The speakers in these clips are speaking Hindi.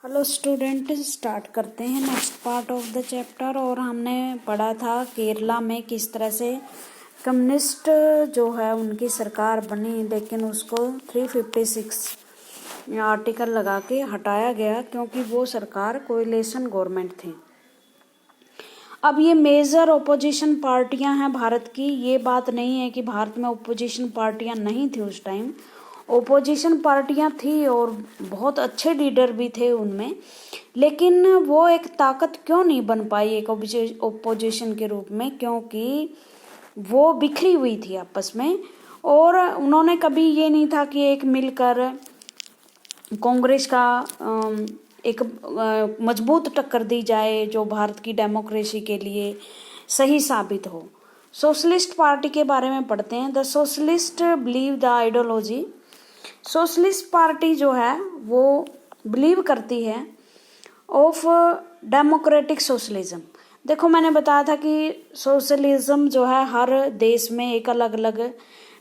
हेलो स्टूडेंट, स्टार्ट करते हैं next part of the chapter. और हमने पढ़ा था केरला में किस तरह से कम्युनिस्ट जो है उनकी सरकार बनी, लेकिन उसको 356 आर्टिकल लगा के हटाया गया क्योंकि वो सरकार कोएलिशन गवर्नमेंट थी। अब ये मेजर ओपोजिशन पार्टियां हैं भारत की। ये बात नहीं है कि भारत में ओपोजिशन पार्टियां नहीं थी उस टाइम, ओपोजिशन पार्टियां थी और बहुत अच्छे लीडर भी थे उनमें, लेकिन वो एक ताकत क्यों नहीं बन पाई एक ओपोजिशन के रूप में, क्योंकि वो बिखरी हुई थी आपस में। और उन्होंने कभी ये नहीं था कि एक मिलकर कांग्रेस का एक मजबूत टक्कर दी जाए जो भारत की डेमोक्रेसी के लिए सही साबित हो। सोशलिस्ट पार्टी के बारे में पढ़ते हैं। The socialist believe the ideology. Socialist party जो है वो बिलीव करती है ऑफ डेमोक्रेटिक सोशलिज्म। देखो, मैंने बताया था कि सोशलिज्म जो है हर देश में एक अलग अलग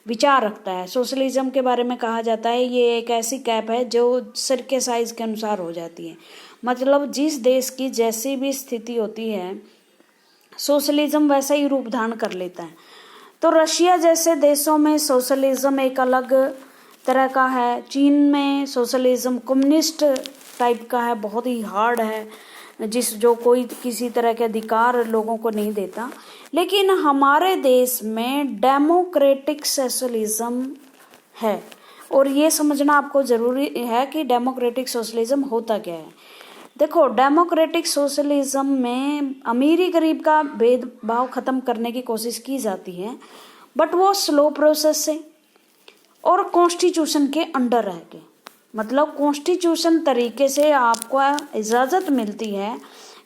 विचार रखता है। सोशलिज्म के बारे में कहा जाता है ये एक ऐसी कैप है जो सिर के साइज के अनुसार हो जाती है। मतलब जिस देश की जैसी भी स्थिति होती है सोशलिज्म वैसा ही रूप धारण कर लेता है। तो रशिया जैसे देशों में सोशलिज्म एक अलग तरह का है। चीन में सोशलिज्म कम्युनिस्ट टाइप का है, बहुत ही हार्ड है, जो कोई किसी तरह के अधिकार लोगों को नहीं देता। लेकिन हमारे देश में डेमोक्रेटिक सोशलिज्म है, और ये समझना आपको जरूरी है कि डेमोक्रेटिक सोशलिज्म होता क्या है। देखो, डेमोक्रेटिक सोशलिज्म में अमीरी गरीब का भेदभाव खत्म करने की कोशिश की जाती है, बट वो स्लो प्रोसेस से और कॉन्स्टिट्यूशन के अंडर रह के, मतलब कॉन्स्टिट्यूशन तरीके से आपको इजाज़त मिलती है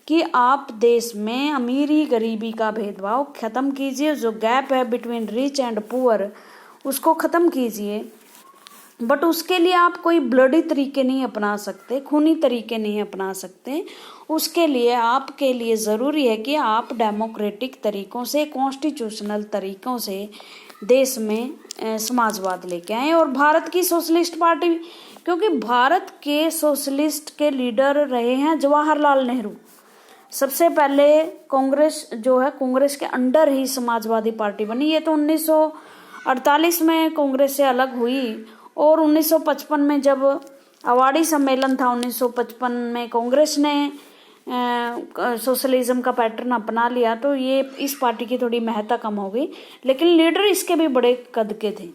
कि आप देश में अमीरी गरीबी का भेदभाव ख़त्म कीजिए, जो गैप है बिटवीन रिच एंड पुअर उसको ख़त्म कीजिए। बट उसके लिए आप कोई ब्लडी तरीके नहीं अपना सकते, खूनी तरीके नहीं अपना सकते। उसके लिए आपके लिए ज़रूरी है कि आप डेमोक्रेटिक तरीकों से, कॉन्स्टिट्यूशनल तरीकों से देश में समाजवाद लेके आए। और भारत की सोशलिस्ट पार्टी, क्योंकि भारत के सोशलिस्ट के लीडर रहे हैं जवाहरलाल नेहरू। सबसे पहले कांग्रेस जो है, कांग्रेस के अंडर ही समाजवादी पार्टी बनी। ये तो 1948 में कांग्रेस से अलग हुई, और 1955 में जब अवाड़ी सम्मेलन था 1955 में कांग्रेस ने सोशलिज्म का पैटर्न अपना लिया, तो ये इस पार्टी की थोड़ी महत्ता कम हो गई। लेकिन लीडर इसके भी बड़े कद के थे।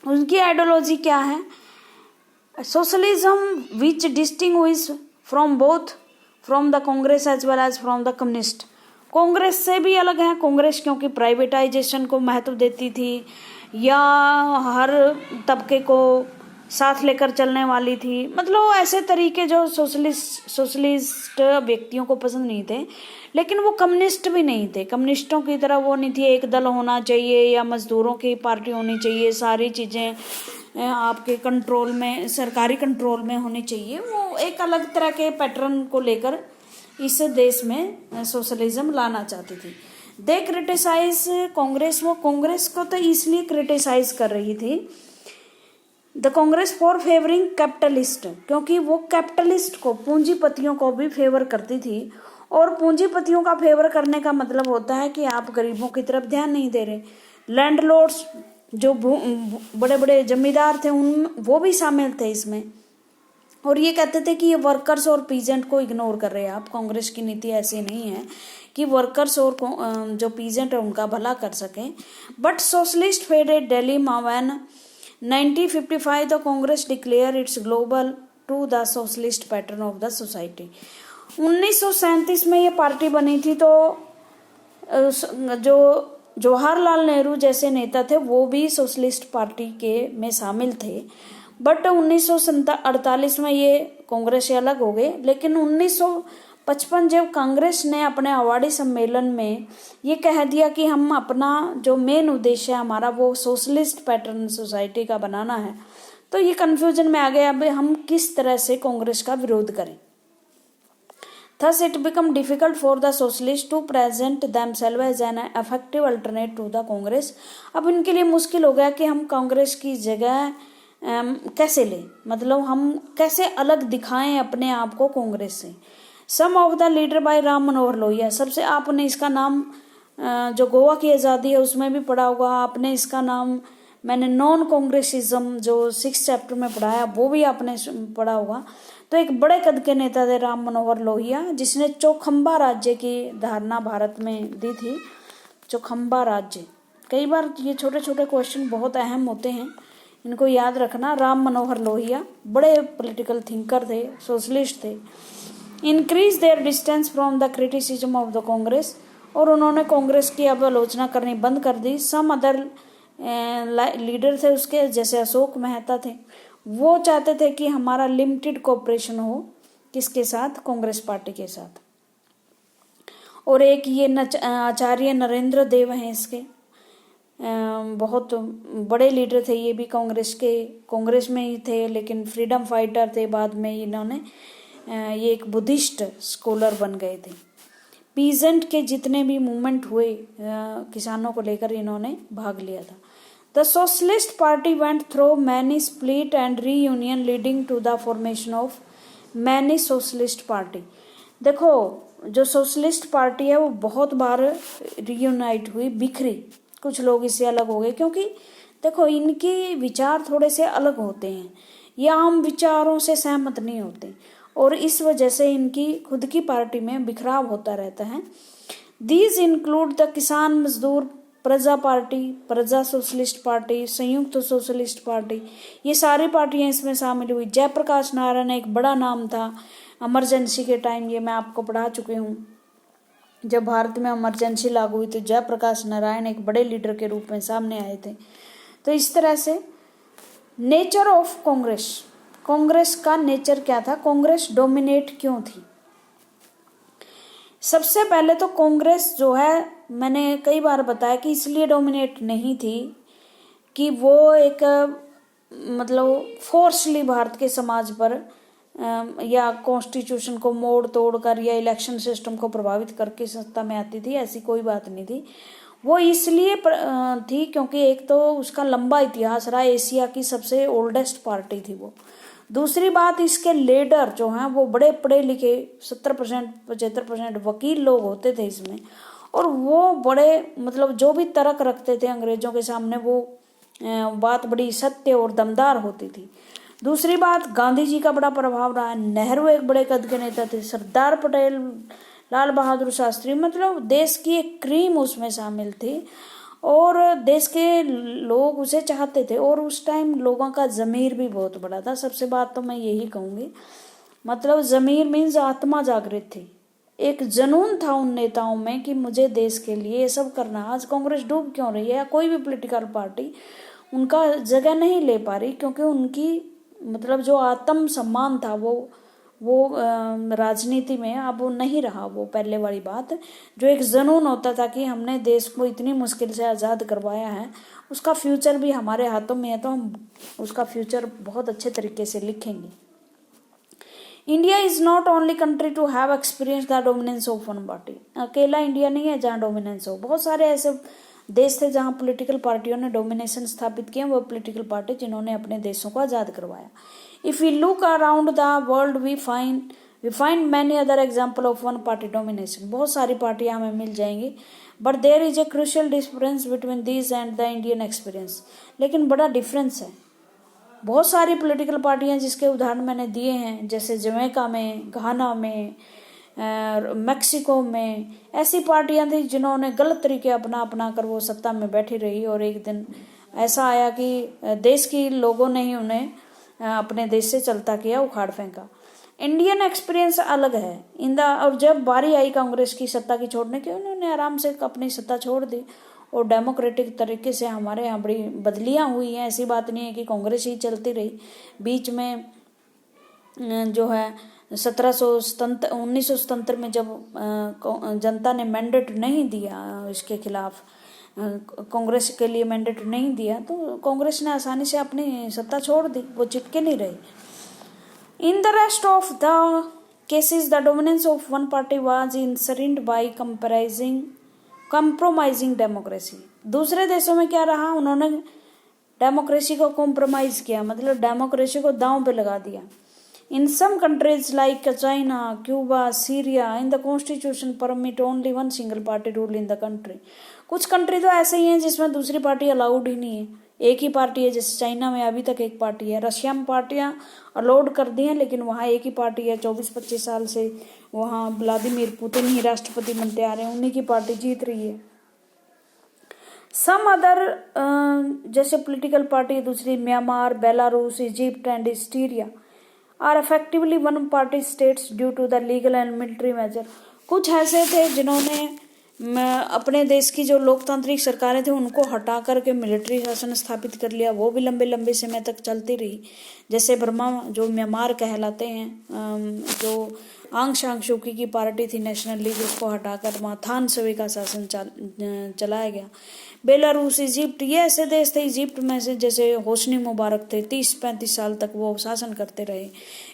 उनकी आइडियोलॉजी क्या है? Socialism which distinguish from the Congress as well as from the communist. Congress से भी अलग है। कांग्रेस क्योंकि प्राइवेटाइजेशन को महत्व देती थी, या हर तबके को साथ लेकर चलने वाली थी, मतलब ऐसे तरीके जो सोशलिस्ट व्यक्तियों को पसंद नहीं थे। लेकिन वो कम्युनिस्ट भी नहीं थे, कम्युनिस्टों की तरह वो नहीं थी एक दल होना चाहिए या मजदूरों की पार्टी होनी चाहिए, सारी चीज़ें आपके कंट्रोल में, सरकारी कंट्रोल में होनी चाहिए। वो एक अलग तरह के पैटर्न को लेकर इस देश में सोशलिज्म लाना चाहती थी। दे क्रिटिसाइज कांग्रेस। वो कांग्रेस को तो इसलिए क्रिटिसाइज कर रही थी the Congress for favouring capitalist, क्योंकि वो कैपिटलिस्ट को, पूंजीपतियों को भी फेवर करती थी। और पूंजीपतियों का फेवर करने का मतलब होता है कि आप गरीबों की तरफ ध्यान नहीं दे रहे। लैंडलॉर्ड्स जो बड़े बड़े जमींदार थे वो भी शामिल थे इसमें, और ये कहते थे कि ये वर्कर्स और पीजेंट को इग्नोर कर रहे हैं आप। कांग्रेस की नीति ऐसी नहीं है कि वर्कर्स और जो पीजेंट है उनका भला कर सकें। But socialist faded Delhi when 1955 the Congress declare its global to the socialist pattern of the society. 1937 में ये पार्टी बनी थी, तो जो जवाहरलाल नेहरू जैसे नेता थे वो भी सोशलिस्ट पार्टी के में शामिल थे। बट 1948 में ये कांग्रेस से अलग हो गए। लेकिन 1955 जब कांग्रेस ने अपने अवाड़ी सम्मेलन में ये कह दिया कि हम अपना जो मेन उद्देश्य है हमारा वो सोशलिस्ट पैटर्न सोसाइटी का बनाना है, तो ये कंफ्यूजन में आ गया अब हम किस तरह से कांग्रेस का विरोध करें। Thus it become difficult for the socialists to present themselves as an effective alternate to the Congress। अब इनके लिए मुश्किल हो गया कि हम कांग्रेस की जगह कैसे लें, मतलब हम कैसे अलग दिखाएं अपने आप को कांग्रेस से। Some of the leader by Ram Manohar Lohia, सबसे आपने इसका नाम जो गोवा की आज़ादी है उसमें भी पढ़ा होगा आपने इसका नाम, मैंने नॉन कांग्रेसिज्म जो 6 चैप्टर में पढ़ाया वो भी आपने पढ़ा होगा। तो एक बड़े कद के नेता थे राम मनोहर लोहिया, जिसने चौखंबा राज्य की धारणा भारत में दी थी। चौखंबा राज्य, कई बार ये छोटे छोटे क्वेश्चन बहुत अहम होते हैं, इनको याद रखना। राम मनोहर लोहिया बड़े पॉलिटिकल थिंकर थे, सोशलिस्ट थे। Increase their distance from the criticism of the Congress, और उन्होंने कांग्रेस की अब आलोचना करनी बंद कर दी। सम अदर लीडर थे उसके, जैसे अशोक मेहता थे, वो चाहते थे कि हमारा लिमिटेड कोऑपरेशन हो, किसके साथ, कांग्रेस पार्टी के साथ। और एक ये आचार्य नरेंद्र देव हैं इसके, बहुत बड़े लीडर थे ये भी कांग्रेस के, कांग्रेस में ही थे लेकिन फ्रीडम फाइटर थे, बाद में इन्होंने ये एक बुद्धिस्ट स्कॉलर बन गए थे। पीजेंट के जितने भी मूवमेंट हुए किसानों को लेकर इन्होंने भाग लिया था। The socialist party went through many split and reunion leading to the formation of many socialist party. देखो जो सोशलिस्ट पार्टी है वो बहुत बार रीयूनाइट हुई, बिखरी, कुछ लोग इससे अलग हो गए, क्योंकि देखो इनके विचार थोड़े से अलग होते हैं, ये आम विचारों से सहमत नहीं होते, और इस वजह से इनकी खुद की पार्टी में बिखराव होता रहता है। दीज इंक्लूड द किसान मजदूर प्रजा पार्टी, प्रजा सोशलिस्ट पार्टी, संयुक्त सोशलिस्ट पार्टी, ये सारी पार्टियां इसमें शामिल हुई। जयप्रकाश नारायण एक बड़ा नाम था इमरजेंसी के टाइम, ये मैं आपको पढ़ा चुकी हूँ। जब भारत में इमरजेंसी लागू हुई तो जयप्रकाश नारायण एक बड़े लीडर के रूप में सामने आए थे। तो इस तरह से नेचर ऑफ कांग्रेस, कांग्रेस का नेचर क्या था, कांग्रेस डोमिनेट क्यों थी। सबसे पहले तो कांग्रेस जो है, मैंने कई बार बताया कि इसलिए डोमिनेट नहीं थी कि वो एक मतलब फोर्सली भारत के समाज पर या कॉन्स्टिट्यूशन को मोड़ तोड़ कर या इलेक्शन सिस्टम को प्रभावित करके सत्ता में आती थी, ऐसी कोई बात नहीं थी। वो इसलिए थी क्योंकि एक तो उसका लंबा इतिहास रहा, एशिया की सबसे ओल्डेस्ट पार्टी थी वो। दूसरी बात, इसके लीडर जो हैं वो बड़े पढ़े लिखे 70% 75% वकील लोग होते थे इसमें, और वो बड़े मतलब जो भी तर्क रखते थे अंग्रेजों के सामने वो बात बड़ी सत्य और दमदार होती थी। दूसरी बात, गांधी जी का बड़ा प्रभाव रहा। नेहरू एक बड़े कद के नेता थे, सरदार पटेल, लाल बहादुर शास्त्री, मतलब देश की एक क्रीम उसमें शामिल थी, और देश के लोग उसे चाहते थे, और उस टाइम लोगों का ज़मीर भी बहुत बड़ा था। सबसे बात तो मैं यही कहूँगी, मतलब ज़मीर मीन्स आत्मा जागृत थी, एक जुनून था उन नेताओं में कि मुझे देश के लिए ये सब करना। आज कांग्रेस डूब क्यों रही है, या कोई भी पॉलिटिकल पार्टी उनका जगह नहीं ले पा रही, क्योंकि उनकी मतलब जो आत्म सम्मान था वो राजनीति में अब वो नहीं रहा। वो पहले वाली बात, जो एक जुनून होता था कि हमने देश को इतनी मुश्किल से आज़ाद करवाया है, उसका फ्यूचर भी हमारे हाथों में है, तो हम उसका फ्यूचर बहुत अच्छे तरीके से लिखेंगे। India is not only country to have experience the dominance of one party. अकेला इंडिया नहीं है जहाँ डोमिनेंस हो, बहुत सारे ऐसे देश थे जहाँ पॉलिटिकल पार्टियों ने डोमिनेशन स्थापित किया, वो पॉलिटिकल पार्टी जिन्होंने अपने देशों को आज़ाद करवाया। If we look around the world we find many other example of one party domination. बहुत सारी पार्टियां हमें मिल जाएंगी, but there is a crucial difference between this and the Indian experience. लेकिन बड़ा डिफरेंस है। बहुत सारी पॉलिटिकल पार्टियां जिसके उदाहरण मैंने दिए हैं, जैसे जमैका में, घाना में, मैक्सिको में, ऐसी पार्टियां थी जिन्होंने गलत तरीके अपना कर वो सत्ता में बैठी रही, और एक दिन ऐसा आया कि देश के लोगों ने ही उन्हें अपने देश से चलता किया, उखाड़ फेंका। इंडियन एक्सपीरियंस अलग है और जब बारी आई कांग्रेस की सत्ता की छोड़ने की, उन्होंने आराम से अपनी सत्ता छोड़ दी, और डेमोक्रेटिक तरीके से हमारे यहाँ बड़ी बदलियाँ हुई हैं। ऐसी बात नहीं है कि कांग्रेस ही चलती रही। बीच में जो है 1977 में जब जनता ने मैंडेट नहीं दिया इसके खिलाफ, कांग्रेस के लिए मैंडेट नहीं दिया, तो कांग्रेस ने आसानी से अपनी सत्ता छोड़ दी, वो चिपके नहीं रही। In the rest of the cases the dominance of one party was insured by compromising democracy. दूसरे देशों में क्या रहा, उन्होंने डेमोक्रेसी को कॉम्प्रोमाइज किया, मतलब डेमोक्रेसी को दांव पे लगा दिया। In some countries like China, Cuba, Syria, in the constitution permit only one single party rule in the country. कुछ कंट्री तो ऐसे ही हैं जिसमें दूसरी पार्टी अलाउड ही नहीं है, एक ही पार्टी है। जैसे चाइना में अभी तक एक पार्टी है, रशिया में पार्टियां अलाउड कर दी हैं लेकिन वहाँ एक ही पार्टी है। 24-25 साल से वहाँ व्लादिमीर पुतिन ही राष्ट्रपति बनते आ रहे हैं, उन्हीं की पार्टी जीत रही है। सम अदर जैसे पॉलिटिकल पार्टी दूसरी, Myanmar, Belarus, Egypt and Syria are effectively one party states due to the legal and military major. कुछ ऐसे थे जिन्होंने अपने देश की जो लोकतांत्रिक सरकारें थे उनको हटा करके मिलिट्री शासन स्थापित कर लिया, वो भी लंबे लंबे समय तक चलती रही। जैसे बर्मा जो म्यांमार कहलाते हैं, जो आंग सान सू की पार्टी थी नेशनल लीग, उसको हटाकर वहाँ थान सवे का शासन चलाया गया। बेलारूस, इजिप्ट, ये ऐसे देश थे। इजिप्ट में से जैसे होस्नी मुबारक थे, 30-35 साल तक वो शासन करते रहे।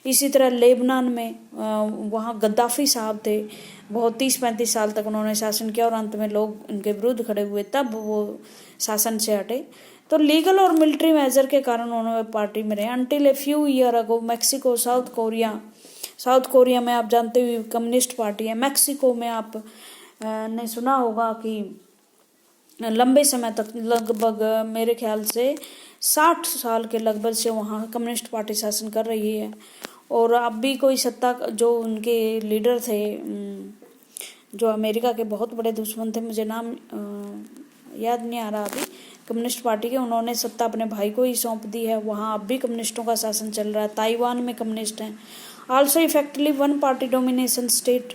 इसी तरह लेबनान में वहाँ गद्दाफी साहब थे, बहुत 30-35 साल तक उन्होंने शासन किया और अंत में लोग उनके विरुद्ध खड़े हुए, तब वो शासन से हटे। तो लीगल और मिलिट्री मेजर के कारण उन्होंने पार्टी में रहे। Until a few year ago Mexico, south Korea में आप जानते हुए कम्युनिस्ट पार्टी है। मैक्सिको में आप ने सुना होगा कि लंबे समय तक, लगभग मेरे ख्याल से 60 साल के लगभग से वहाँ कम्युनिस्ट पार्टी शासन कर रही है। और अब भी कोई सत्ता, जो उनके लीडर थे, जो अमेरिका के बहुत बड़े दुश्मन थे, मुझे नाम याद नहीं आ रहा अभी, कम्युनिस्ट पार्टी के, उन्होंने सत्ता अपने भाई को ही सौंप दी है। वहाँ अब भी कम्युनिस्टों का शासन चल रहा है। ताइवान में कम्युनिस्ट हैं। Also effectively one party domination state,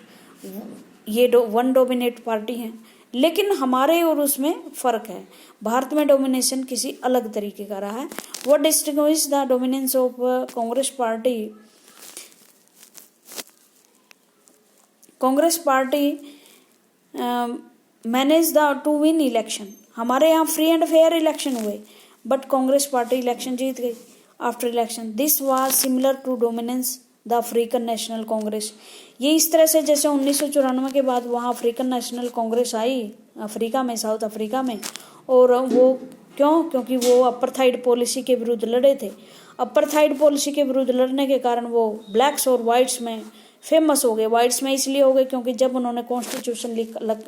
ये वन डोमिनेट पार्टी हैं। लेकिन हमारे और उसमें फर्क है। भारत में डोमिनेशन किसी अलग तरीके का रहा है। What distinguish the dominance of Congress party manage the to win election. हमारे यहाँ फ्री एंड फेयर इलेक्शन हुए, बट कांग्रेस पार्टी इलेक्शन जीत गई after election. This was similar to dominance the African National Congress. ये इस तरह से जैसे 1994 के बाद वहाँ अफ्रीकन नेशनल कांग्रेस आई अफ्रीका में, साउथ अफ्रीका में। और वो क्योंकि वो अपार्थाइड पॉलिसी के विरुद्ध लड़े थे। अपार्थाइड पॉलिसी के विरुद्ध लड़ने के कारण वो ब्लैक्स और वाइट्स में फेमस हो गए। वाइट्स में इसलिए हो गए क्योंकि जब उन्होंने कॉन्स्टिट्यूशन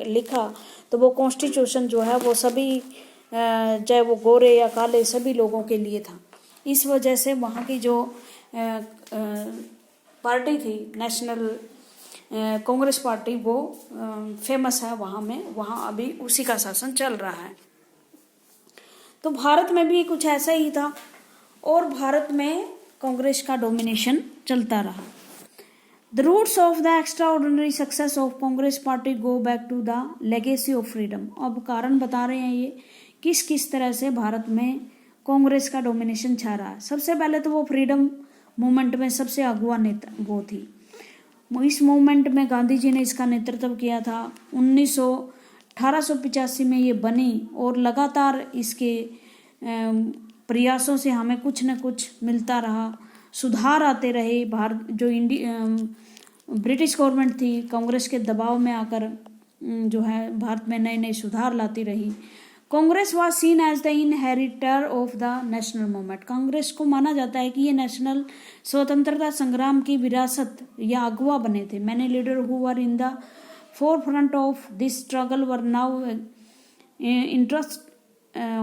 लिखा तो वो कॉन्स्टिट्यूशन जो है वो सभी, चाहे वो गोरे या काले, सभी लोगों के लिए था। इस वजह से वहाँ की जो पार्टी थी नेशनल कांग्रेस पार्टी, वो फेमस है वहाँ में। वहाँ अभी उसी का शासन चल रहा है। तो भारत में भी कुछ ऐसा ही था और भारत में कांग्रेस का डोमिनेशन चलता रहा। The roots of the extraordinary success of Congress party go back to the legacy of freedom. अब कारण बता रहे हैं ये किस किस तरह से भारत में कांग्रेस का डोमिनेशन छा रहा है। सबसे पहले तो वो फ्रीडम मूवमेंट में सबसे अगुआ नेता वो थी। इस मूवमेंट में गांधी जी ने इसका नेतृत्व किया था। 1885 में ये बनी और लगातार इसके प्रयासों से हमें कुछ न कुछ मिलता रहा, सुधार आते रहे। भारत जो ब्रिटिश गवर्नमेंट थी, कांग्रेस के दबाव में आकर जो है भारत में नए नए सुधार लाती रही। Congress was seen as the inheritor of the national movement. Congress को माना जाता है कि ये नेशनल स्वतंत्रता संग्राम की विरासत या अगुआ बने थे। Many leader who were in the forefront of this struggle were now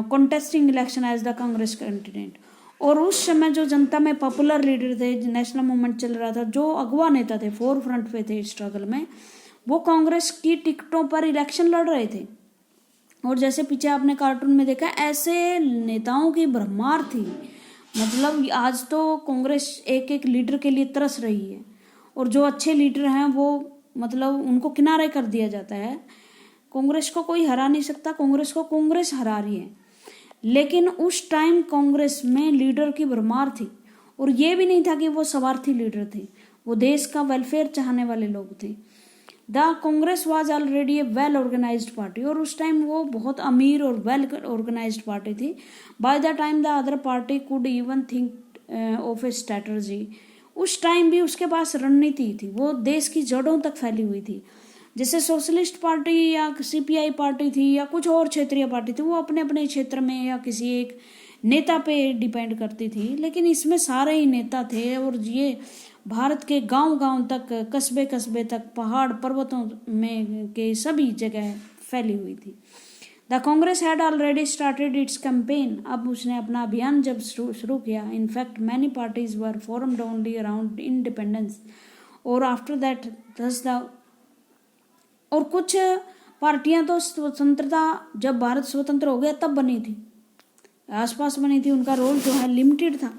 contesting election as the Congress candidate. और उस समय जो जनता में पॉपुलर लीडर थे, नेशनल मूवमेंट चल रहा था, जो अगुआ नेता थे, फोर फ्रंट पे थे स्ट्रगल में, वो कांग्रेस की टिकटों पर इलेक्शन लड़ रहे थे। और जैसे पीछे आपने कार्टून में देखा, ऐसे नेताओं की भरमार थी। मतलब आज तो कांग्रेस एक एक लीडर के लिए तरस रही है और जो अच्छे लीडर हैं वो मतलब उनको किनारे कर दिया जाता है। कांग्रेस को कोई हरा नहीं सकता, कांग्रेस को कांग्रेस हरा रही है। लेकिन उस टाइम कांग्रेस में लीडर की भरमार थी और ये भी नहीं था कि वो स्वार्थी लीडर थे, वो देश का वेलफेयर चाहने वाले लोग थे। The Congress was already a well organized party. और उस टाइम वो बहुत अमीर और वेल ऑर्गेनाइज्ड पार्टी थी। By the time the other party could even think of a strategy. उस टाइम भी उसके पास रणनीति थी, वो देश की जड़ों तक फैली हुई थी। जैसे सोशलिस्ट पार्टी या सीपीआई पार्टी थी या कुछ और क्षेत्रीय पार्टी थी, वो अपने अपने क्षेत्र में या किसी एक नेता पे डिपेंड करती थी, लेकिन इसमें सारे ही नेता थे और ये भारत के गांव-गांव तक, कस्बे कस्बे तक, पहाड़ पर्वतों में के सभी जगह फैली हुई थी। The Congress had already started it's campaign, अब उसने अपना अभियान जब शुरू किया। In fact many parties were formed only around independence और आफ्टर दैट दस द, और कुछ पार्टियां तो स्वतंत्रता, जब भारत स्वतंत्र हो गया तब बनी थी, आसपास बनी थी, उनका रोल जो है लिमिटेड था।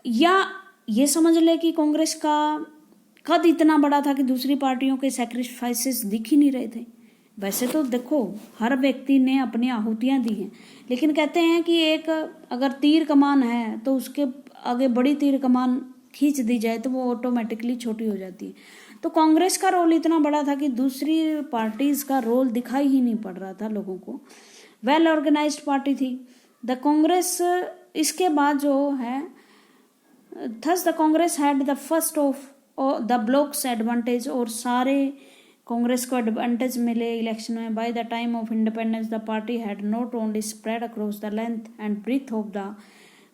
या ये समझ ले कि कांग्रेस का कद इतना बड़ा था कि दूसरी पार्टियों के सैक्रिफाइसेस दिख ही नहीं रहे थे। वैसे तो देखो हर व्यक्ति ने अपनी आहुतियां दी हैं, लेकिन कहते हैं कि एक अगर तीर कमान है तो उसके आगे बड़ी तीर कमान खींच दी जाए तो वो ऑटोमेटिकली छोटी हो जाती है। तो कांग्रेस का रोल इतना बड़ा था कि दूसरी पार्टीज का रोल दिखाई ही नहीं पड़ रहा था लोगों को। वेल ऑर्गेनाइज्ड पार्टी थी द कांग्रेस। इसके बाद जो है thus the Congress had the first of the blocks advantage, और सारे कांग्रेस को एडवांटेज मिले इलेक्शन में। By the time of independence the party had not only spread across the length and breath of the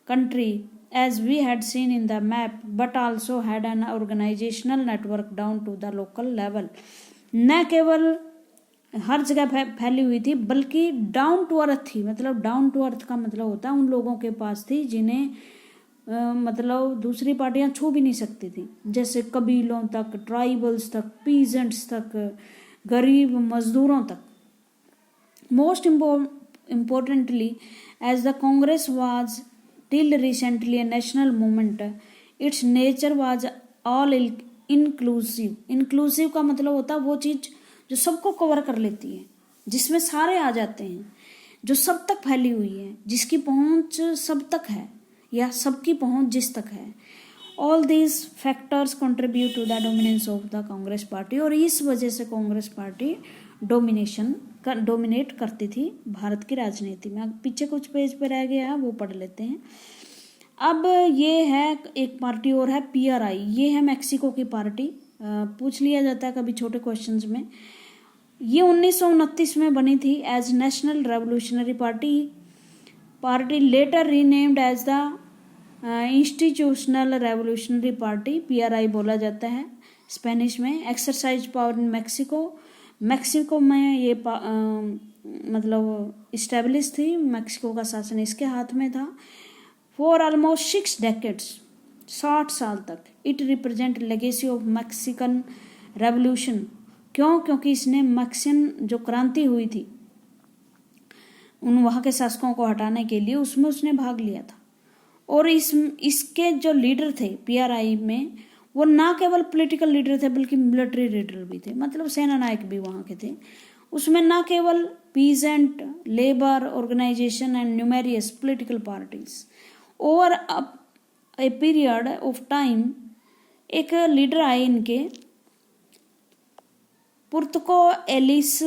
country as we had seen in the map, but also had an organizational network down to the local level। न केवल हर जगह फैली हुई थी बल्कि डाउन टू अर्थ थी। मतलब डाउन टू अर्थ का मतलब होता है उन लोगों के पास थी जिन्हें मतलब दूसरी पार्टियां छू भी नहीं सकती थी, जैसे कबीलों तक, ट्राइबल्स तक, पीजेंट्स तक, गरीब मजदूरों तक। Most importantly as the Congress was till recently a national movement, its nature was all inclusive। inclusive का मतलब होता है वो चीज जो सबको कवर कर लेती है, जिसमें सारे आ जाते हैं, जो सब तक फैली हुई है, जिसकी पहुंच सब तक है या सबकी पहुंच जिस तक है। All these factors contribute to the dominance of the Congress party, और इस वजह से कांग्रेस पार्टी डोमिनेट करती थी भारत की राजनीति में। पीछे कुछ पेज पे रह गया है वो पढ़ लेते हैं। अब ये है एक पार्टी और है पीआरआई, ये है मैक्सिको की पार्टी। पूछ लिया जाता है कभी छोटे क्वेश्चंस में। ये 1929 में बनी थी as national revolutionary party later renamed as the institutional revolutionary party, PRI बोला जाता है स्पेनिश में। एक्सरसाइज पावर इन मैक्सिको में ये मतलब इस्टेब्लिश थी, मैक्सिको का शासन इसके हाथ में था। फॉर ऑलमोस्ट 6 डेकेड्स, 60 साल तक। It represent legacy of Mexican revolution. क्योंकि इसने मैक्सिकन जो क्रांति हुई थी उन वहाँ के शासकों को हटाने के लिए, उसमें उसने भाग लिया था। और इसके जो लीडर थे पीआरआई में, वो ना केवल पॉलिटिकल लीडर थे बल्कि मिलिट्री लीडर भी थे, मतलब सेना नायक भी वहाँ के थे। उसमें ना केवल peasant, labour organisation and numerous political parties. Over a period of time एक लीडर आए इनके, Plutarco Elias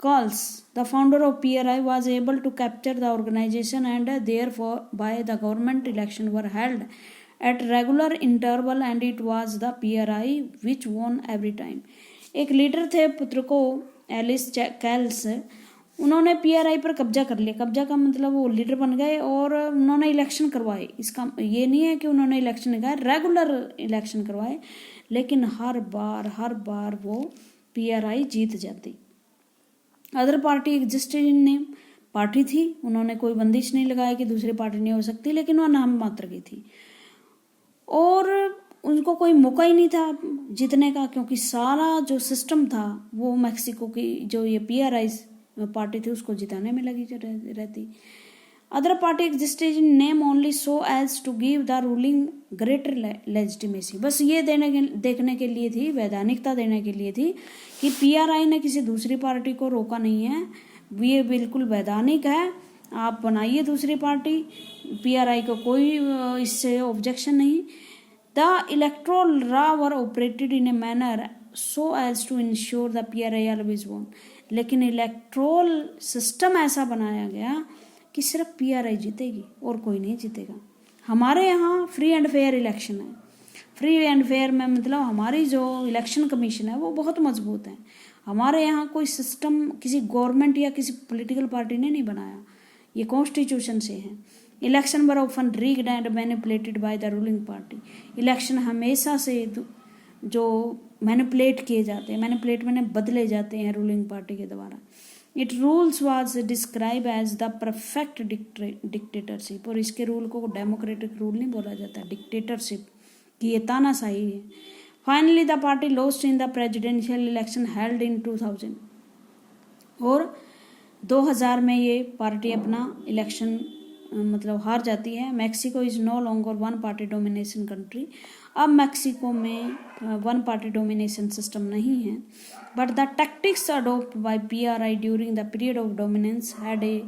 Calles the founder of PRI was able to capture the organisation and therefore by the government election were held at regular interval and it was the PRI which won every time। एक लीडर थे पुत्रको एलिस कैल्स, उन्होंने पीआरआई पर कब्जा कर लिया। कब्जा का मतलब वो लीडर बन गए और उन्होंने इलेक्शन करवाए। इसका ये नहीं है कि उन्होंने इलेक्शन नहीं, रेगुलर इलेक्शन करवाए, लेकिन हर बार वो पीआरआई जीत जाती। Other party existed in name, party थी, उन्होंने कोई बंदिश नहीं लगाया कि दूसरी पार्टी नहीं हो सकती, लेकिन वह नाम मात्र की थी और उनको कोई मौका ही नहीं था जीतने का, क्योंकि सारा जो सिस्टम था वो मैक्सिको की जो ये पीआरआई पार्टी थी उसको जिताने में लगी रहती। Other party existed in name only so as to give the ruling greater legitimacy. बस ये देखने के लिए थी, वैधानिकता देने के लिए थी कि पीआरआई ने किसी दूसरी पार्टी को रोका नहीं है, ये बिल्कुल वैधानिक है, आप बनाइए दूसरी पार्टी, पीआरआई को कोई इससे ऑब्जेक्शन नहीं। The electoral raw were operated in a manner so as to ensure the PRI always won. लेकिन इलेक्ट्रोल सिस्टम ऐसा बनाया गया कि सिर्फ पीआरआई जीतेगी और कोई नहीं जीतेगा। हमारे यहाँ फ्री एंड फेयर इलेक्शन है। फ्री एंड फेयर में मतलब हमारी जो इलेक्शन कमीशन है वो बहुत मजबूत है। हमारे यहाँ कोई सिस्टम किसी गवर्नमेंट या किसी पॉलिटिकल पार्टी ने नहीं बनाया, ये कॉन्स्टिट्यूशन से है। Election were often rigged and manipulated by the ruling party. Election हमेशा से जो मैनिपुलेट किए जाते हैं, मैनिपुलेट मैंने बदले जाते हैं रूलिंग पार्टी के द्वारा। It rules was describe as the perfect dictatorship, और इसके रूल को डेमोक्रेटिक रूल नहीं बोला जाता, डिक्टेटरशिप की ये तानाशाही है। Finally the party lost in the presidential election held in 2000, और 2000 में ये पार्टी अपना इलेक्शन मतलब हार जाती है। Mexico is no longer one party domination country. अब मैक्सिको में वन पार्टी डोमिनेशन सिस्टम नहीं है। But the tactics adopt by PRI during the period of dominance had a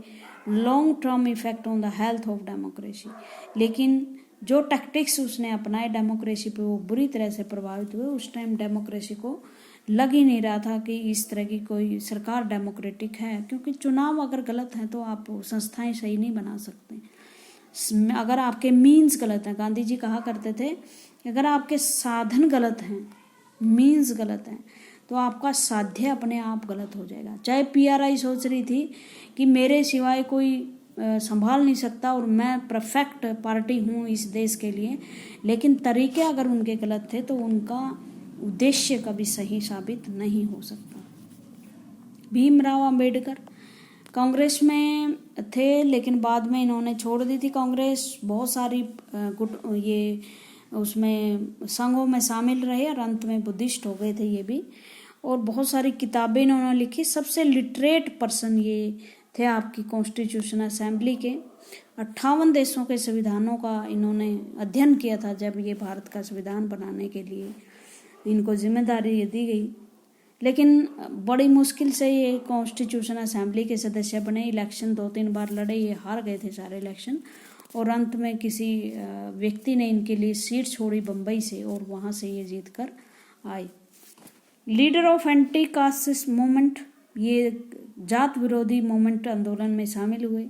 long term effect on the health of democracy. लेकिन जो टैक्टिक्स उसने अपनाए डेमोक्रेसी पे वो बुरी तरह से प्रभावित हुए। उस टाइम डेमोक्रेसी को लग ही नहीं रहा था कि इस तरह की कोई सरकार डेमोक्रेटिक है, क्योंकि चुनाव अगर गलत हैं तो आप संस्थाएं सही नहीं बना सकते। अगर आपके मीन्स गलत हैं, गांधी जी कहा करते थे अगर आपके साधन गलत हैं, मीन्स गलत हैं, तो आपका साध्य अपने आप गलत हो जाएगा। चाहे PRI सोच रही थी कि मेरे सिवाय कोई संभाल नहीं सकता और मैं परफेक्ट पार्टी हूँ इस देश के लिए, लेकिन तरीके अगर उनके गलत थे तो उनका उद्देश्य कभी सही साबित नहीं हो सकता। भीमराव अंबेडकर कांग्रेस में थे, लेकिन बाद में इन्होंने छोड़ दी थी कांग्रेस। बहुत सारी ये उसमें संघों में शामिल रहे और अंत में बुद्धिस्ट हो गए थे ये भी। और बहुत सारी किताबें इन्होंने लिखी। सबसे लिटरेट पर्सन ये थे आपकी कॉन्स्टिट्यूशन असेंबली के। 58 देशों के संविधानों का इन्होंने अध्ययन किया था जब ये भारत का संविधान बनाने के लिए इनको जिम्मेदारी ये दी गई। लेकिन बड़ी मुश्किल से ये कॉन्स्टिट्यूशन असेंबली के सदस्य बने। इलेक्शन 2-3 बार लड़े, ये हार गए थे सारे इलेक्शन, और अंत में किसी व्यक्ति ने इनके लिए सीट छोड़ी बम्बई से और वहाँ से ये जीत कर आए। Leader of anti caste movement, ये जात विरोधी मूवमेंट आंदोलन में शामिल हुए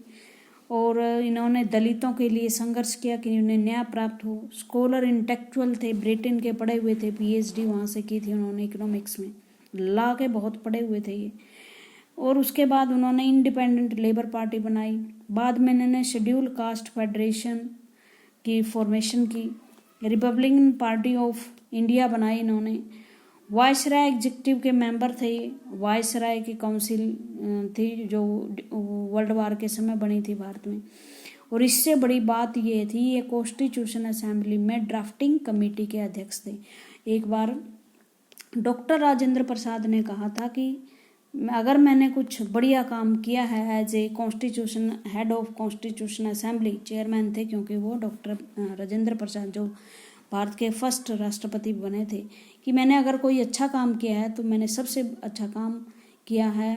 और इन्होंने दलितों के लिए संघर्ष किया कि उन्हें न्याय प्राप्त हो। स्कॉलर इंटेलेक्चुअल थे, ब्रिटेन के पढ़े हुए थे, PhD वहाँ से की थी उन्होंने इकोनॉमिक्स में, लॉ के बहुत पढ़े हुए थे ये। और उसके बाद उन्होंने इंडिपेंडेंट लेबर पार्टी बनाई। बाद में इन्होंने शेड्यूल कास्ट फेडरेशन की फॉर्मेशन की। रिपब्लिकन पार्टी ऑफ इंडिया बनाई इन्होंने। वायसराय एग्जीक्यूटिव के मेंबर थे ये। वायसराय की काउंसिल थी जो वर्ल्ड वार के समय बनी थी भारत में। और इससे बड़ी बात ये थी, ये कॉन्स्टिट्यूशन असेंबली में ड्राफ्टिंग कमेटी के अध्यक्ष थे। एक बार डॉक्टर राजेंद्र प्रसाद ने कहा था कि अगर मैंने कुछ बढ़िया काम किया है as a constitution head of constitution assembly, chairman थे क्योंकि वो डॉक्टर राजेंद्र प्रसाद जो भारत के फर्स्ट राष्ट्रपति बने थे, कि मैंने अगर कोई अच्छा काम किया है तो मैंने सबसे अच्छा काम किया है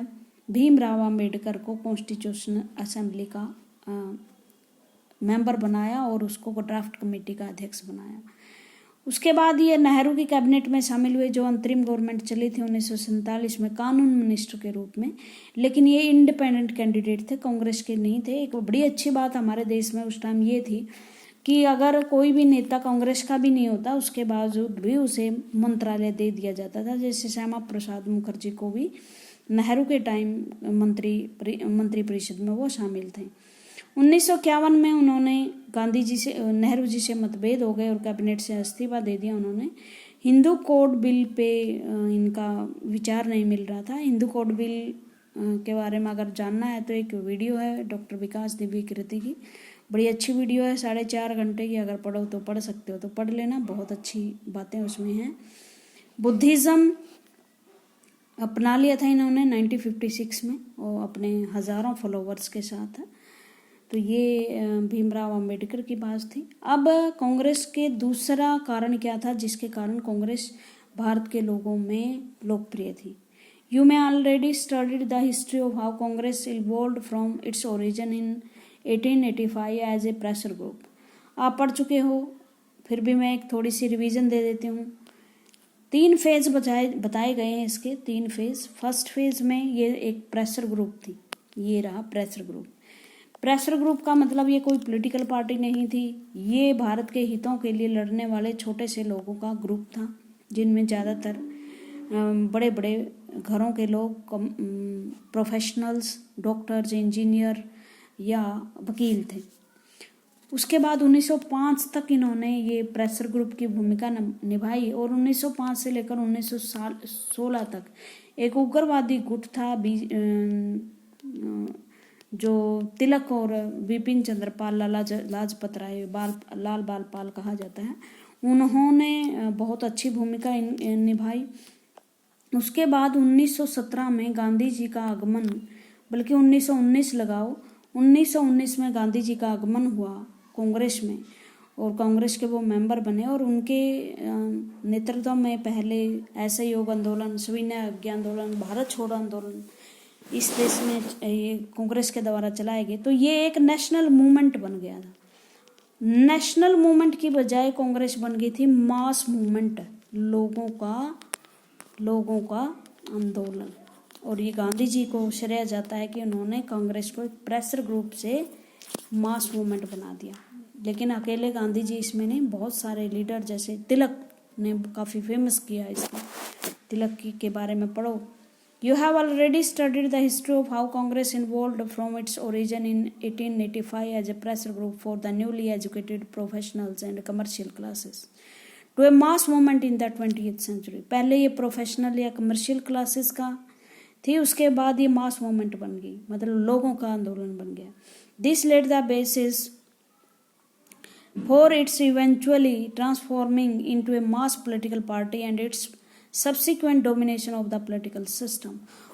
भीमराव अंबेडकर को कॉन्स्टिट्यूशन असेंबली का मेंबर बनाया और उसको ड्राफ्ट कमेटी का अध्यक्ष बनाया। उसके बाद ये नेहरू की कैबिनेट में शामिल हुए, जो अंतरिम गवर्नमेंट चली थी 1947 में कानून मिनिस्टर के रूप में। लेकिन ये इंडिपेंडेंट कैंडिडेट थे, कांग्रेस के नहीं थे। एक बड़ी अच्छी बात हमारे देश में उस टाइम ये थी कि अगर कोई भी नेता कांग्रेस का भी नहीं होता उसके बावजूद भी उसे मंत्रालय दे दिया जाता था। जैसे श्यामा प्रसाद मुखर्जी को भी नेहरू के टाइम मंत्री परिषद में वो शामिल थे। 1951 में उन्होंने गांधी जी से, नेहरू जी से मतभेद हो गए और कैबिनेट से इस्तीफा दे दिया उन्होंने। हिंदू कोड बिल पे इनका विचार नहीं मिल रहा था। हिंदू कोड बिल के बारे में अगर जानना है तो एक वीडियो है डॉक्टर विकास दिव्य कीर्ति की, बड़ी अच्छी वीडियो है, 4.5 घंटे की। अगर पढ़ो तो पढ़ सकते हो तो पढ़ लेना, बहुत अच्छी बातें उसमें हैं। बुद्धिज़्म अपना लिया था इन्होंने 1956 में और अपने हज़ारों फॉलोवर्स के साथ। तो ये भीमराव अंबेडकर की बात थी। अब कांग्रेस के दूसरा कारण क्या था जिसके कारण कांग्रेस भारत के लोगों में लोकप्रिय थी। You may already studied the history of how Congress evolved from its origin in 1885 as a pressure group. आप पढ़ चुके हो, फिर भी मैं एक थोड़ी सी रिवीजन दे देती हूँ। 3 फेज बताए गए हैं इसके, 3 फेज। फर्स्ट फेज में ये एक प्रेशर ग्रुप थी, ये रहा प्रेशर ग्रुप। प्रेशर ग्रुप का मतलब ये कोई पॉलिटिकल पार्टी नहीं थी, ये भारत के हितों के लिए लड़ने वाले छोटे से लोगों का ग्रुप था, जिनमें ज़्यादातर बड़े बड़े घरों के लोग, प्रोफेशनल्स, डॉक्टर्स, इंजीनियर, या वकील थे। उसके बाद 1905 तक इन्होंने ये प्रेशर ग्रुप की भूमिका निभाई और 1905 से लेकर 1916 तक एक उग्रवादी गुट था जो तिलक और विपिन चंद्र पाल, लाला लाजपत राय, लाल बाल पाल कहा जाता है, उन्होंने बहुत अच्छी भूमिका निभाई। उसके बाद 1917 में गांधी जी का आगमन, बल्कि 1919 लगाओ, 1919 में गांधी जी का आगमन हुआ कांग्रेस में और कांग्रेस के वो मेंबर बने और उनके नेतृत्व में पहले असहयोग आंदोलन, सविनय अवज्ञा आंदोलन, भारत छोड़ो आंदोलन इस देश में ये कांग्रेस के द्वारा चलाए गए। तो ये एक नेशनल मूवमेंट बन गया था। नेशनल मूवमेंट की बजाय कांग्रेस बन गई थी मास मूवमेंट, लोगों का आंदोलन। और ये गांधी जी को श्रेय जाता है कि उन्होंने कांग्रेस को एक प्रेशर ग्रुप से मास मूवमेंट बना दिया। लेकिन अकेले गांधी जी इसमें नहीं, बहुत सारे लीडर जैसे तिलक ने काफ़ी फेमस किया इसको। तिलक के बारे में पढ़ो। You have already studied the history of how Congress evolved from its origin in 1885 as a pressure group for the newly educated professionals and commercial classes to a mass movement in the 20th century। पहले ये प्रोफेशनल या कमर्शियल क्लासेस का थी, उसके बाद ये मास मूवमेंट बन गई, मतलब लोगों का आंदोलन बन गया। This laid the basis for its eventually transforming into a mass political party and its subsequent domination of the political system.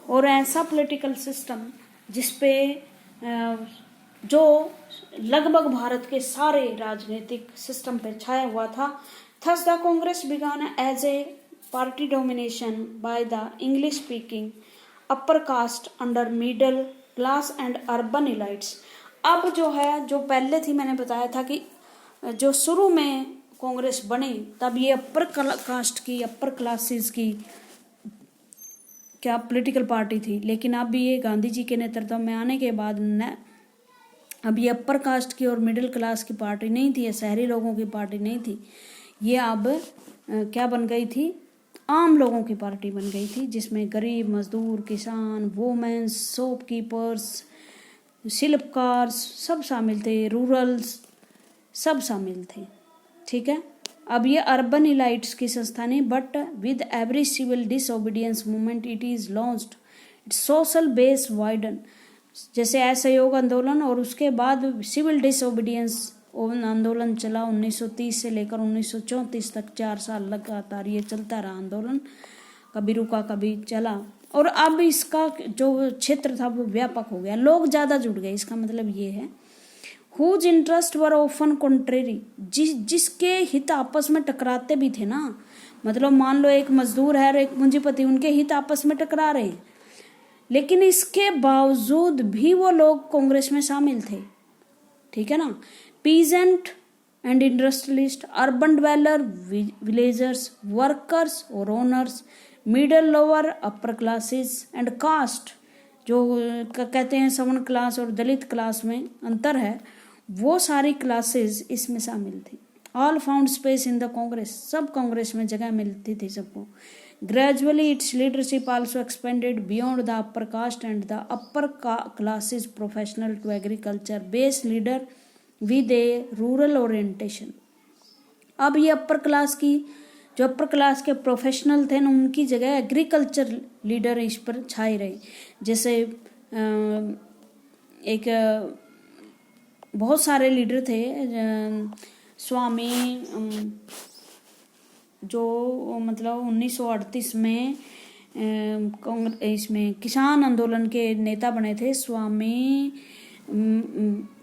और ऐसा पॉलिटिकल सिस्टम जिसपे जो लगभग भारत के सारे राजनीतिक सिस्टम पे छाया हुआ था। Thus the Congress began as a party domination by the English speaking upper caste under middle class and urban elites. अब जो है, जो पहले थी, मैंने बताया था कि जो शुरू में कांग्रेस बनी तब ये अपर कास्ट की, अपर क्लासेस की क्या पॉलिटिकल पार्टी थी। लेकिन अब ये गांधी जी के नेतृत्व में आने के बाद अब ये अपर कास्ट की और मिडिल क्लास की पार्टी नहीं थी, ये शहरी लोगों की पार्टी नहीं थी, ये अब क्या बन गई थी, आम लोगों की पार्टी बन गई थी, जिसमें गरीब, मजदूर, किसान, वुमेन्स, शॉपकीपर्स, शिल्पकार सब शामिल थे, रूरल्स सब शामिल थे। ठीक है। अब ये अर्बन इलाइट्स की संस्था नहीं, but with every civil disobedience movement it is launched its social base widen, जैसे असहयोग आंदोलन और उसके बाद सिविल डिसओबीडियंस आंदोलन चला 1930 से लेकर 1934 तक, 4 साल लगातार ये चलता रहा आंदोलन, कभी रुका कभी चला। और अब इसका जो क्षेत्र था वो व्यापक हो गया, लोग ज्यादा जुड़ गए। इसका मतलब ये है whose interest were often contrary, जिसके हित आपस में टकराते भी थे ना। मतलब मान लो एक मजदूर है और एक पूंजीपति, उनके हित आपस में टकरा रहे हैं, लेकिन इसके बावजूद भी वो लोग कांग्रेस में शामिल थे। ठीक है ना। Peasant and industrialist, urban dweller, villagers, workers और owners, middle lower upper classes and caste, जो कहते हैं सवर्ण क्लास और दलित क्लास में अंतर है, वो सारी क्लासेस इसमें शामिल थी। All found space in the Congress, सब कांग्रेस में जगह मिलती थी सबको। Gradually its leadership also expanded beyond the upper caste and the upper classes professional to agriculture base leader with a rural orientation. अब ये अपर क्लास की, जो अपर क्लास के प्रोफेशनल थे ना, उनकी जगह एग्रीकल्चर लीडर इस पर छाए रहे। जैसे एक बहुत सारे लीडर थे, स्वामी, जो मतलब 1938 में इसमें किसान आंदोलन के नेता बने थे, स्वामी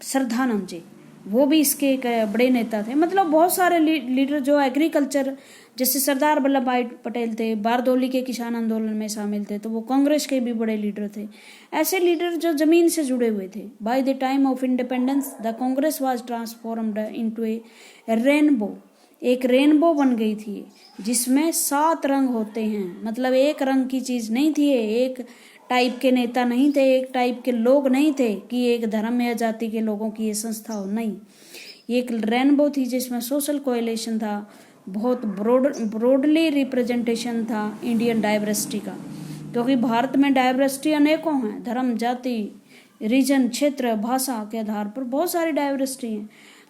श्रद्धानंद जी, वो भी इसके एक बड़े नेता थे। मतलब बहुत सारे लीडर जो एग्रीकल्चर, जैसे सरदार वल्लभ भाई पटेल थे, बारदौली के किसान आंदोलन में शामिल थे, तो वो कांग्रेस के भी बड़े लीडर थे। ऐसे लीडर जो जमीन से जुड़े हुए थे। Bye the time of independence the Congress was transformed into A rainbow, एक रेनबो बन गई थी जिसमें 7 रंग होते हैं। मतलब एक रंग की चीज नहीं थी, एक टाइप के नेता नहीं थे, एक टाइप के लोग नहीं थे कि एक धर्म या जाति के लोगों की ये संस्था हो, नहीं, ये एक रेनबो थी जिसमें सोशल कोएलिशन था, बहुत ब्रॉडली रिप्रेजेंटेशन था इंडियन डाइवर्सिटी का, क्योंकि भारत में डाइवर्सिटी अनेकों हैं, धर्म, जाति, रीजन, क्षेत्र, भाषा के आधार पर बहुत सारी डाइवर्सिटी है,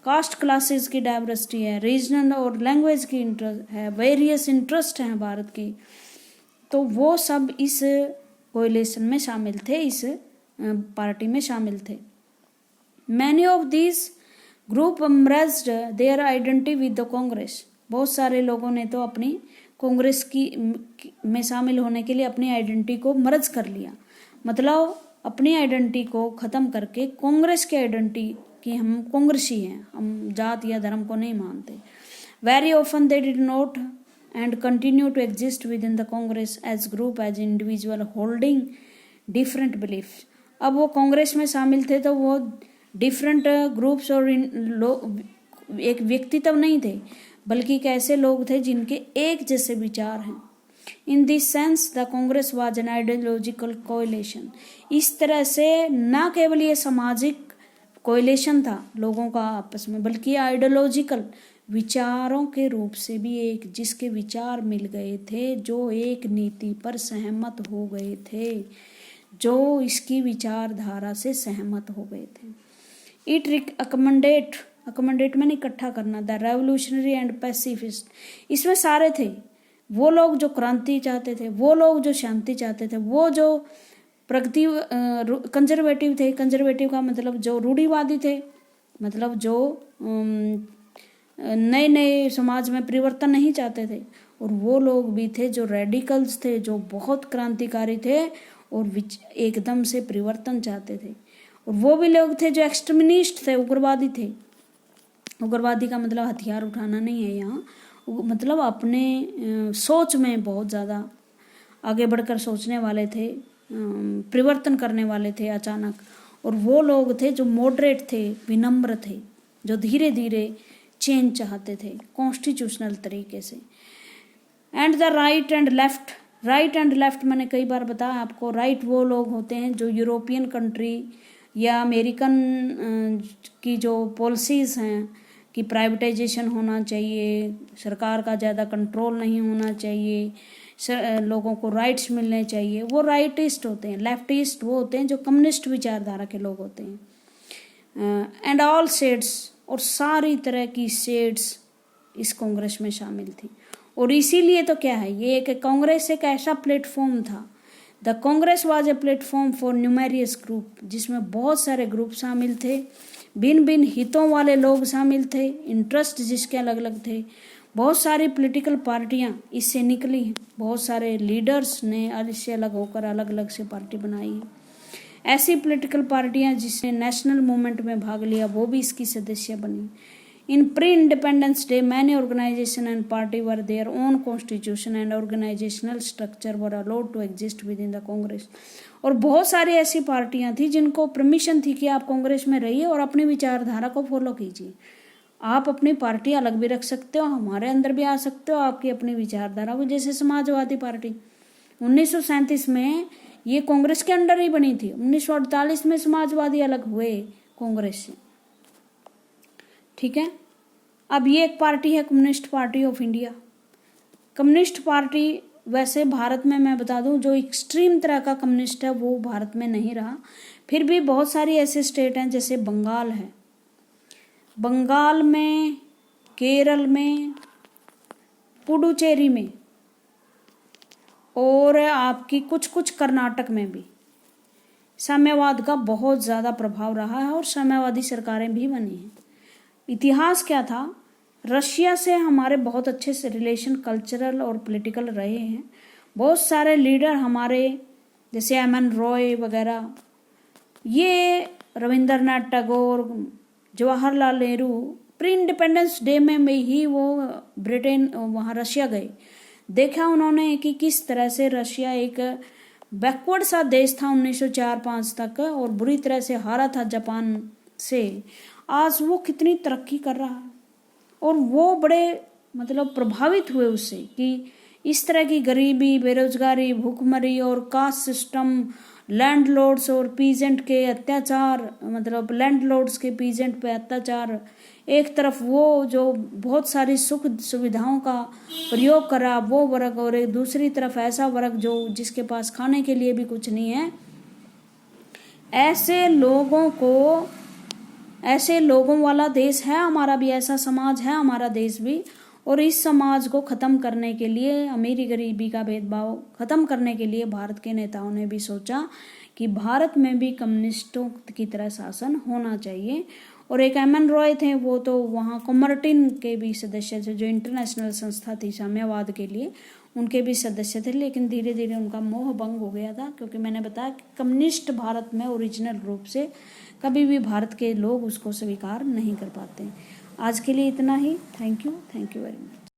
कास्ट क्लासेस की डाइवर्सिटी है, रीजनल और लैंग्वेज की इंटरेस्ट है, वेरियस इंटरेस्ट हैं भारत की, तो वो सब इस कोएलिशन में शामिल थे, इस पार्टी में शामिल थे। Many of this group merged their identity with the Congress, बहुत सारे लोगों ने तो अपनी कांग्रेस की में शामिल होने के लिए अपनी आइडेंटिटी को मर्ज कर लिया, मतलब अपनी आइडेंटिटी को ख़त्म करके कांग्रेस की आइडेंटिटी कि हम कांग्रेसी हैं, हम जात या धर्म को नहीं मानते। Very often they did not and continue to exist within the Congress as group as individual holding different belief. अब वो कांग्रेस में शामिल थे तो वो डिफरेंट ग्रुप्स और एक व्यक्तित्व नहीं थे, बल्कि कैसे लोग थे जिनके एक जैसे विचार हैं। In this sense the Congress was an ideological coalition. इस तरह से न केवल ये सामाजिक कोएलिशन था लोगों का आपस में, बल्कि आइडियोलॉजिकल विचारों के रूप से भी एक, जिसके विचार मिल गए थे, जो एक नीति पर सहमत हो गए थे, जो इसकी विचारधारा से सहमत हो गए थे। इट अकोमोडेट मैंने इकट्ठा करना, द रेवोल्यूशनरी एंड पैसिफिस्ट, इसमें सारे थे, वो लोग जो क्रांति चाहते थे, वो लोग जो शांति चाहते थे, वो जो प्रगति कंजर्वेटिव थे, कंजर्वेटिव का मतलब जो रूढ़िवादी थे, मतलब जो नए नए समाज में परिवर्तन नहीं चाहते थे, और वो लोग भी थे जो रेडिकल्स थे, जो बहुत क्रांतिकारी थे और एकदम से परिवर्तन चाहते थे, और वो भी लोग थे जो एक्सट्रीमिस्ट थे, उग्रवादी थे। उग्रवादी का मतलब हथियार उठाना नहीं है यहाँ, मतलब अपने सोच में बहुत ज़्यादा आगे बढ़कर सोचने वाले थे, परिवर्तन करने वाले थे अचानक। और वो लोग थे जो मॉडरेट थे, विनम्र थे, जो धीरे धीरे चेंज चाहते थे कॉन्स्टिट्यूशनल तरीके से। And the right and left मैंने कई बार बताया आपको, राइट वो लोग होते हैं जो यूरोपियन कंट्री या अमेरिकन की जो पॉलिसीज़ हैं कि प्राइवेटाइजेशन होना चाहिए, सरकार का ज़्यादा कंट्रोल नहीं होना चाहिए, लोगों को राइट्स मिलने चाहिए, वो राइटिस्ट होते हैं। लेफ्टिस्ट वो होते हैं जो कम्युनिस्ट विचारधारा के लोग होते हैं। एंड ऑल शेड्स, और सारी तरह की शेड्स इस कांग्रेस में शामिल थी। और इसीलिए तो क्या है, ये एक कांग्रेस एक ऐसा प्लेटफॉर्म था, the Congress was a platform for numerous group, जिसमें बहुत सारे ग्रुप शामिल थे, भिन्न भिन्न हितों वाले लोग शामिल थे, इंटरेस्ट जिसके अलग अलग थे। बहुत सारी पॉलिटिकल पार्टियां इससे निकली हैं, बहुत सारे लीडर्स ने इससे अलग होकर अलग अलग से पार्टी बनाई है। ऐसी पॉलिटिकल पार्टियां जिसने नेशनल मूवमेंट में भाग लिया वो भी इसकी सदस्य बनी। In pre independence day many organisation and party were their own constitution and organisational structure were allowed to exist within the Congress. और बहुत सारी ऐसी पार्टियां थी जिनको परमिशन थी कि आप कांग्रेस में रहिए और अपनी विचारधारा को फॉलो कीजिए। आप अपनी पार्टी अलग भी रख सकते हो, हमारे अंदर भी आ सकते हो आपकी अपनी विचारधारा को। जैसे समाजवादी पार्टी 1937 में ये कांग्रेस के अंडर ही बनी थी, 1948 में समाजवादी अलग हुए कांग्रेस से, ठीक है। अब ये एक पार्टी है communist party of India. Communist party वैसे भारत में मैं बता दूं जो एक्सट्रीम तरह का कम्युनिस्ट है वो भारत में नहीं रहा, फिर भी बहुत सारी ऐसे स्टेट हैं जैसे बंगाल है, बंगाल में, केरल में, पुडुचेरी में, और आपकी कुछ कर्नाटक में भी साम्यवाद का बहुत ज़्यादा प्रभाव रहा है और साम्यवादी सरकारें भी बनी हैं। इतिहास क्या था, रशिया से हमारे बहुत अच्छे से रिलेशन कल्चरल और पॉलिटिकल रहे हैं। बहुत सारे लीडर हमारे जैसे एम.एन. रॉय वगैरह, ये Rabindranath Tagore, Jawaharlal Nehru pre independence day में ही वो ब्रिटेन वहाँ रशिया गए। देखा उन्होंने कि किस तरह से रशिया एक बैकवर्ड सा देश था 1904-05 तक और बुरी तरह से हारा था जापान से, आज वो कितनी तरक्की कर रहा है। और वो बड़े मतलब प्रभावित हुए उससे कि इस तरह की गरीबी, बेरोजगारी, भूखमरी और कास्ट सिस्टम, लैंडलॉर्ड्स और पीजेंट के अत्याचार, मतलब लैंडलॉर्ड्स के पीजेंट पे अत्याचार, एक तरफ वो जो बहुत सारी सुख सुविधाओं का प्रयोग करा वो वर्ग, और एक दूसरी तरफ ऐसा वर्ग जो जिसके पास खाने के लिए भी कुछ नहीं है, ऐसे लोगों वाला देश है हमारा भी, ऐसा समाज है हमारा देश भी। और इस समाज को खत्म करने के लिए, अमीरी गरीबी का भेदभाव खत्म करने के लिए भारत के नेताओं ने भी सोचा कि भारत में भी कम्युनिस्टों की तरह शासन होना चाहिए। और एक एम.एन. रॉय थे, वो तो वहाँ कॉमर्टिन के भी सदस्य थे, जो इंटरनेशनल संस्था थी साम्यवाद के लिए, उनके भी सदस्य थे। लेकिन धीरे धीरे उनका मोह भंग हो गया था, क्योंकि मैंने बताया कि कम्युनिस्ट भारत में ओरिजिनल रूप से कभी भी भारत के लोग उसको स्वीकार नहीं कर पाते। आज के लिए इतना ही। Thank you very much.